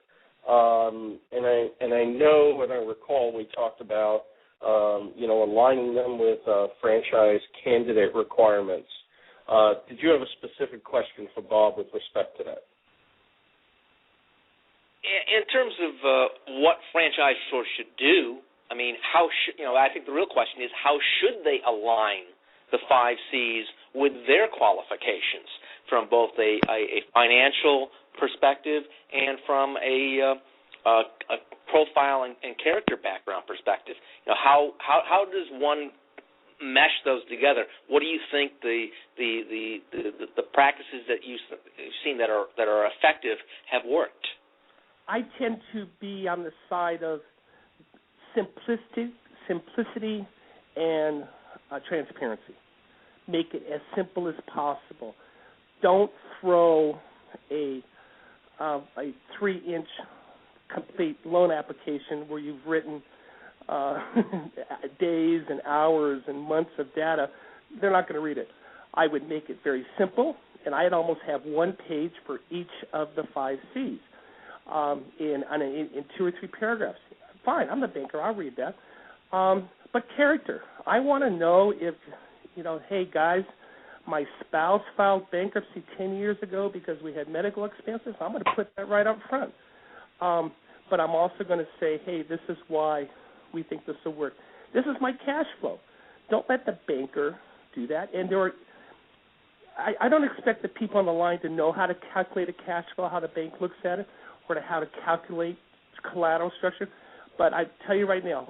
and I know and I recall we talked about aligning them with franchise candidate requirements. Did you have a specific question for Bob with respect to that? In terms of what franchise stores should do, I mean, I think the real question is how should they align the 5 C's with their qualifications from both a financial perspective and from a profile and character background perspective. How does one mesh those together? What do you think the practices that you've seen that are effective have worked? I tend to be on the side of simplicity and transparency. Make it as simple as possible. Don't throw a 3-inch complete loan application where you've written days and hours and months of data. They're not going to read it. I would make it very simple, and I'd almost have one page for each of the 5 C's in 2 or 3 paragraphs. Fine, I'm the banker. I'll read that. But character. I want to know if, hey, guys, my spouse filed bankruptcy 10 years ago because we had medical expenses. I'm going to put that right up front. But I'm also going to say, hey, this is why we think this will work. This is my cash flow. Don't let the banker do that. And I don't expect the people on the line to know how to calculate a cash flow, how the bank looks at it, or how to calculate collateral structure. But I tell you right now,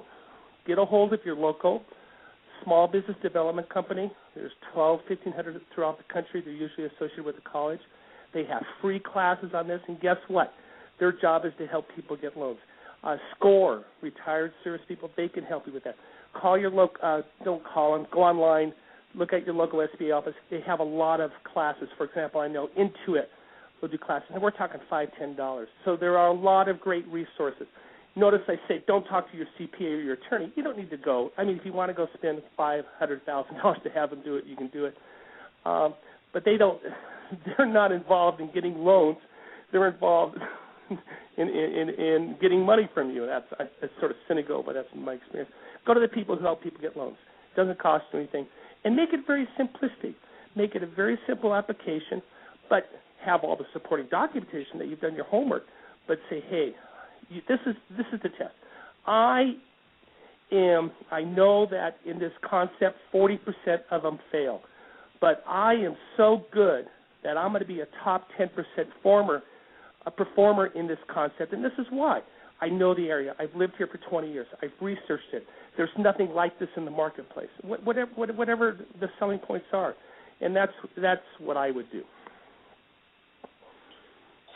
get a hold of your local small business development company. There's 1,500 throughout the country. They're usually associated with the college. They have free classes on this, and guess what? Their job is to help people get loans. SCORE, retired service people, they can help you with that. Call your local, don't call them, go online, look at your local SBA office. They have a lot of classes. For example, I know Intuit will do classes, and we're talking $5, $10. So there are a lot of great resources. Notice I say don't talk to your CPA or your attorney. You don't need to go. I mean, if you want to go spend $500,000 to have them do it, you can do it. But they're not involved in getting loans. They're involved in getting money from you. That's sort of cynical, but that's my experience. Go to the people who help people get loans. It doesn't cost you anything. And make it very simplistic. Make it a very simple application, but have all the supporting documentation that you've done your homework. But say, hey, this is the test. I know that in this concept 40% of them fail, but I am so good that I'm going to be a top 10% performer in this concept, and this is why. I know the area. I've lived here for 20 years. I've researched it. There's nothing like this in the marketplace, whatever the selling points are, and that's what I would do.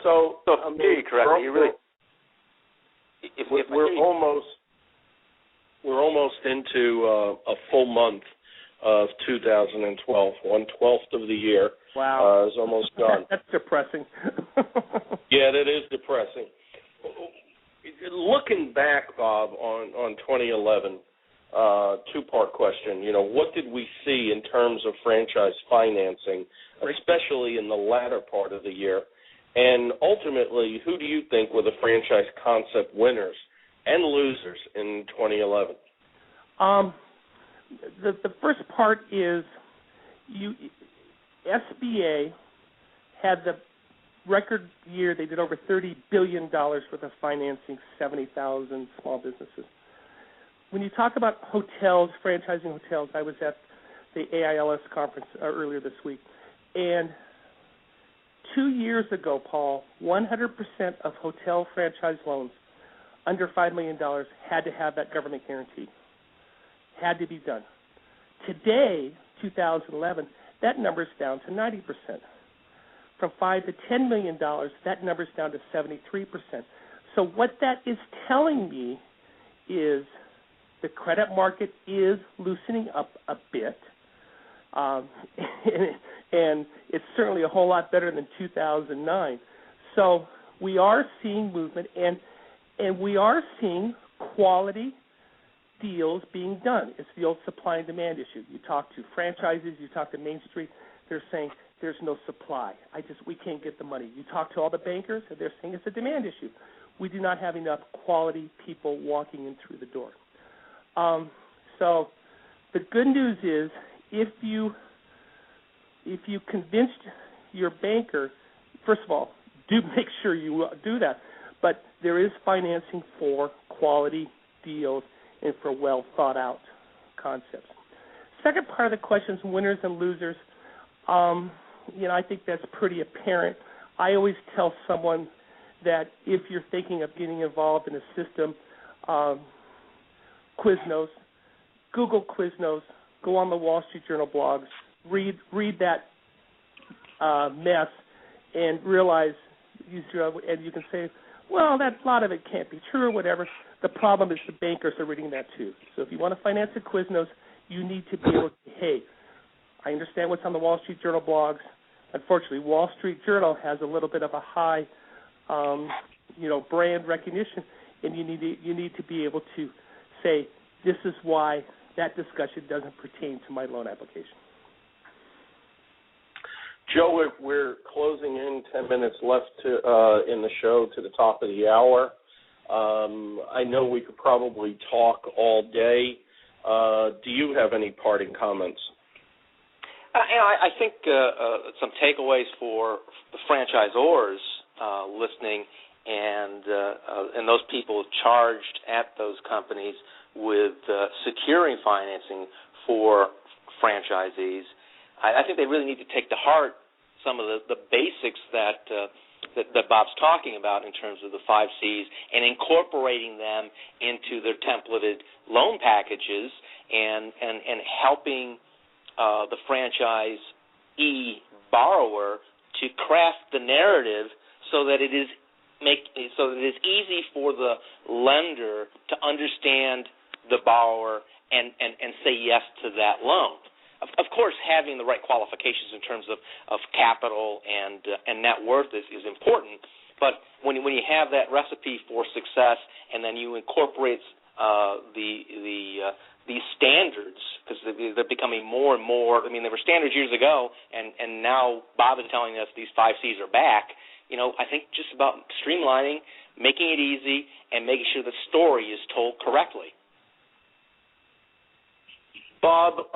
So hear you correctly. You really. We're almost into a full month of 2012. 1/12 of the year wow. Is almost gone. That's depressing. Yeah, that is depressing. Looking back, Bob, on 2011, two-part question. What did we see in terms of franchise financing, especially in the latter part of the year? And ultimately, who do you think were the franchise concept winners and losers in 2011? The first part is SBA had the record year. They did over $30 billion worth of financing, 70,000 small businesses. When you talk about hotels, franchising hotels, I was at the AILS conference earlier this week, and 2 years ago, Paul, 100% of hotel franchise loans under $5 million had to have that government guarantee. Had to be done. Today, 2011, that number's down to 90%. From $5 to $10 million, that number's down to 73%. So what that is telling me is the credit market is loosening up a bit. And it's certainly a whole lot better than 2009. So we are seeing movement, and we are seeing quality deals being done. It's the old supply and demand issue. You talk to franchises, you talk to Main Street, they're saying there's no supply. We can't get the money. You talk to all the bankers, and they're saying it's a demand issue. We do not have enough quality people walking in through the door. So the good news is if you convinced your banker, first of all, do make sure you do that, but there is financing for quality deals and for well thought out concepts. Second part of the question is winners and losers. I think that's pretty apparent. I always tell someone that if you're thinking of getting involved in a system, Quiznos, Google Quiznos, go on the Wall Street Journal blogs, read that mess, and realize, and you can say, well, a lot of it can't be true or whatever. The problem is the bankers are reading that too. So if you want to finance a Quiznos, you need to be able to say, hey, I understand what's on the Wall Street Journal blogs. Unfortunately, Wall Street Journal has a little bit of a high, brand recognition, and you need to be able to say, this is why that discussion doesn't pertain to my loan application. Joe, we're closing in 10 minutes left in the show to the top of the hour. I know we could probably talk all day. Do you have any parting comments? I think some takeaways for the franchisors listening and those people charged at those companies with securing financing for franchisees. I think they really need to take to heart some of the basics that Bob's talking about in terms of the 5 C's and incorporating them into their templated loan packages and helping the franchisee borrower to craft the narrative so that it is easy for the lender to understand the borrower and say yes to that loan. Of course, having the right qualifications in terms of capital and net worth is important. But when you have that recipe for success and then you incorporate these standards, because they're becoming more and more. I mean, there were standards years ago, and now Bob is telling us these 5 C's are back. I think just about streamlining, making it easy, and making sure the story is told correctly. Bob,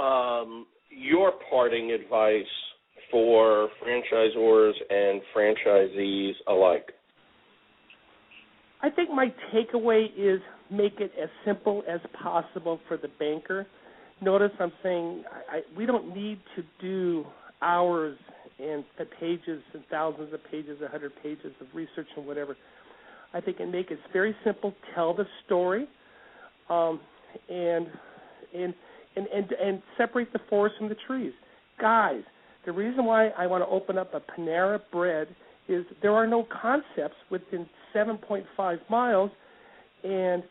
your parting advice for franchisors and franchisees alike? I think my takeaway is make it as simple as possible for the banker. Notice I'm saying we don't need to do hours and pages and thousands of pages, 100 pages of research and whatever. I think and make it very simple. Tell the story, and separate the forest from the trees. Guys, the reason why I want to open up a Panera Bread is there are no concepts within 7.5 miles, and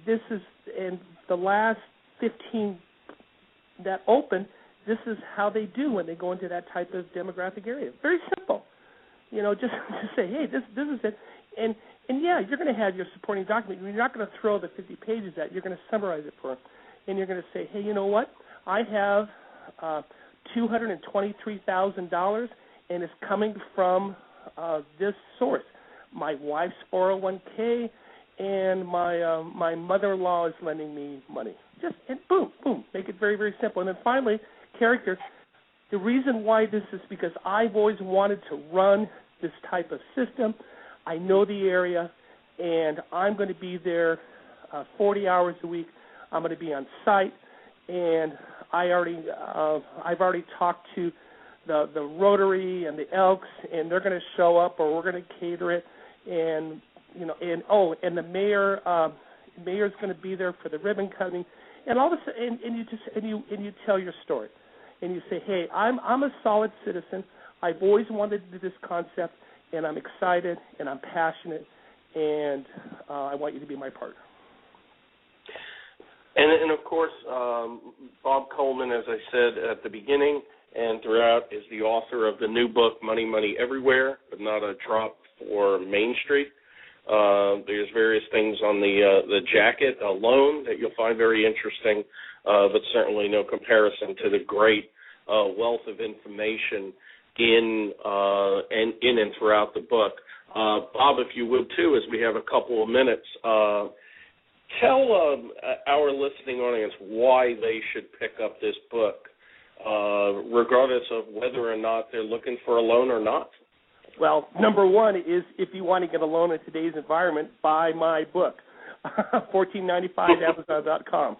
the last 15 that open, this is how they do when they go into that type of demographic area. Very simple. Just say, hey, this is it. And yeah, you're going to have your supporting document. You're not going to throw the 50 pages at. You're going to summarize it for them. And you're going to say, hey, you know what? I have $223,000, and it's coming from this source. My wife's 401k, and my mother-in-law is lending me money. And boom, make it very, very simple. And then finally, character. The reason why this is because I've always wanted to run this type of system. I know the area, and I'm going to be there 40 hours a week. I'm going to be on site, and I've already talked to the Rotary and the Elks, and they're going to show up, or we're going to cater it, and the mayor's going to be there for the ribbon cutting, and all this, and you tell your story, and you say, hey, I'm a solid citizen. I've always wanted to do this concept, and I'm excited, and I'm passionate, and I want you to be my partner. And of course, Bob Coleman, as I said at the beginning and throughout, is the author of the new book, Money, Money Everywhere, but not a drop for Main Street. There's various things on the jacket alone that you'll find very interesting, but certainly no comparison to the great wealth of information in and throughout the book. Bob, if you would too, as we have a couple of minutes, tell our listening audience why they should pick up this book, regardless of whether or not they're looking for a loan or not. Well, number one is if you want to get a loan in today's environment, buy my book, $14.95 Amazon.com.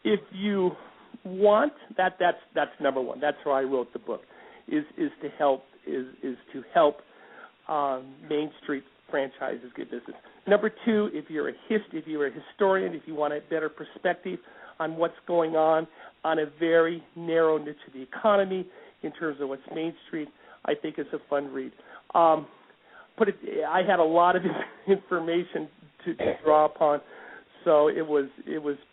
If you want that's number one. That's why I wrote the book, is to help Main Street franchises get business. Number two, if you're a historian, if you want a better perspective on what's going on a very narrow niche of the economy in terms of what's Main Street, I think it's a fun read. I had a lot of information to draw upon, so it was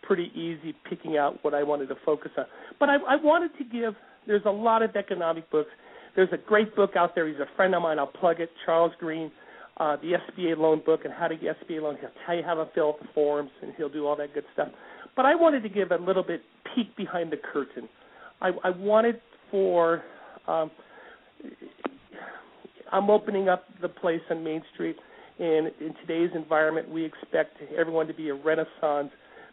pretty easy picking out what I wanted to focus on. But I wanted to give. There's a lot of economic books. There's a great book out there. He's a friend of mine. I'll plug it. Charles Green, the SBA loan book and how to get SBA loan. He'll tell you how to fill out the forms, and he'll do all that good stuff. But I wanted to give a little bit peek behind the curtain. I wanted for I'm opening up the place on Main Street, and in today's environment, we expect everyone to be a Renaissance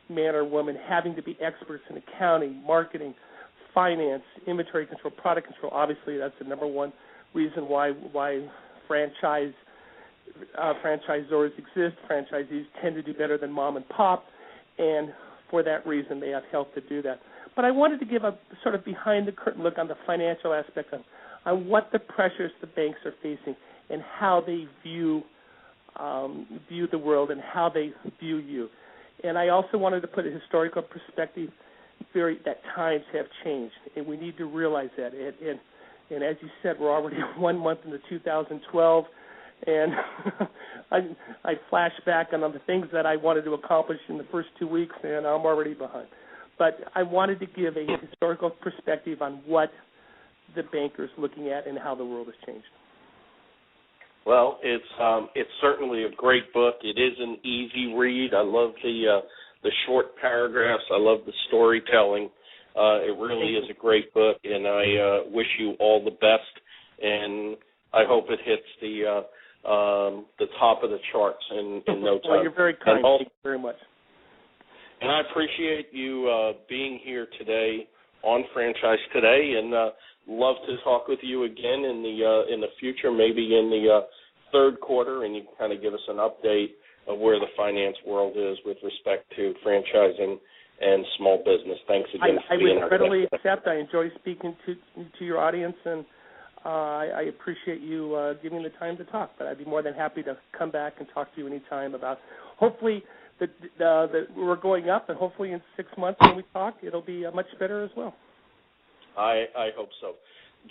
man or woman, having to be experts in accounting, marketing, finance, inventory control, product control. Obviously, that's the number one reason why franchisors exist. Franchisees tend to do better than mom and pop, and for that reason, they have help to do that. But I wanted to give a sort of behind-the-curtain look on the financial aspect on what the pressures the banks are facing and how they view the world and how they view you. And I also wanted to put a historical perspective that times have changed, and we need to realize that. And as you said, we're already 1 month into 2012, and I flash back on the things that I wanted to accomplish in the first 2 weeks, and I'm already behind. But I wanted to give a historical perspective on what the banker's looking at and how the world has changed. Well, it's certainly a great book. It is an easy read. I love the short paragraphs. I love the storytelling. It really is a great book, and I wish you all the best. And I hope it hits the top of the charts in no time. Well, you're very kind. Thank you very much. And I appreciate you being here today on Franchise Today, and love to talk with you again in the future, maybe in the third quarter, and you can kind of give us an update of where the finance world is with respect to franchising and small business. Thanks again for being here. I would readily accept. I enjoy speaking to your audience, and I appreciate you giving the time to talk. But I'd be more than happy to come back and talk to you anytime about, hopefully, we're going up, and hopefully in 6 months when we talk, it'll be much better as well. I hope so.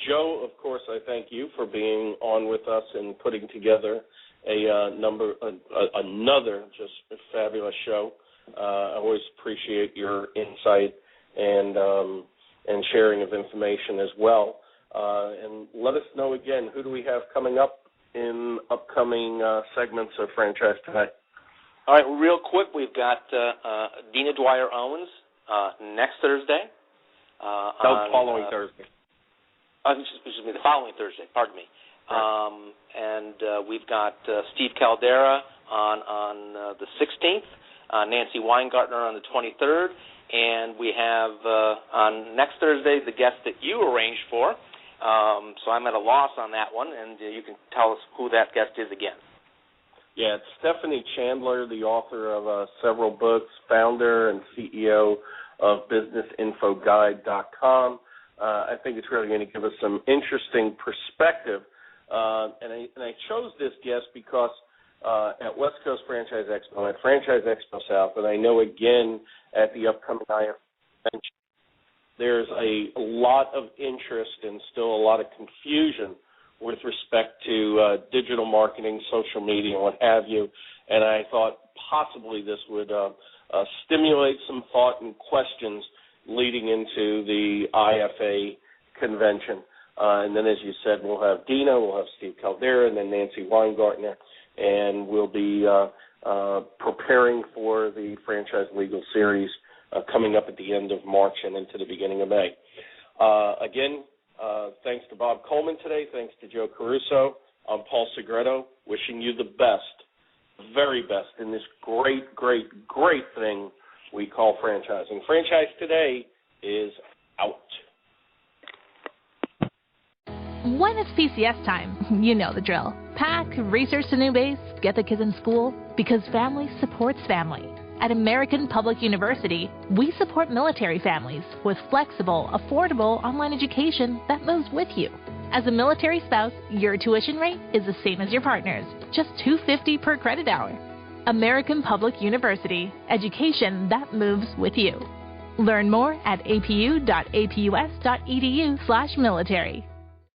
Joe, of course, I thank you for being on with us and putting together another just fabulous show. I always appreciate your insight and sharing of information as well. And let us know again, who do we have coming up in upcoming segments of Franchise Today? All right, real quick, we've got Dina Dwyer-Owens next Thursday. Following Thursday. Excuse me, the following Thursday, pardon me. And we've got Steve Caldera on the 16th, Nancy Weingartner on the 23rd, and we have on next Thursday the guest that you arranged for. So I'm at a loss on that one, and you can tell us who that guest is again. Yeah, it's Stephanie Chandler, the author of several books, founder and CEO of BusinessInfoGuide.com. I think it's really going to give us some interesting perspective. And I chose this guest because at West Coast Franchise Expo, at Franchise Expo South, and I know again at the upcoming IF convention, there's a lot of interest and still a lot of confusion with respect to digital marketing, social media, and what have you. And I thought possibly this would stimulate some thought and questions leading into the IFA convention. And then, as you said, we'll have Dina, we'll have Steve Caldera, and then Nancy Weingartner, and we'll be preparing for the Franchise Legal Series coming up at the end of March and into the beginning of May. Again, Thanks to Bob Coleman today. Thanks to Joe Caruso. I'm Paul Segreto, wishing you the best, very best in this great, great, great thing we call franchising. Franchise Today is out. When it's PCS time, you know the drill. Pack, research the new base, get the kids in school, because family supports family. At American Public University, we support military families with flexible, affordable online education that moves with you. As a military spouse, your tuition rate is the same as your partner's, just $250 per credit hour. American Public University, education that moves with you. Learn more at apu.apus.edu/military.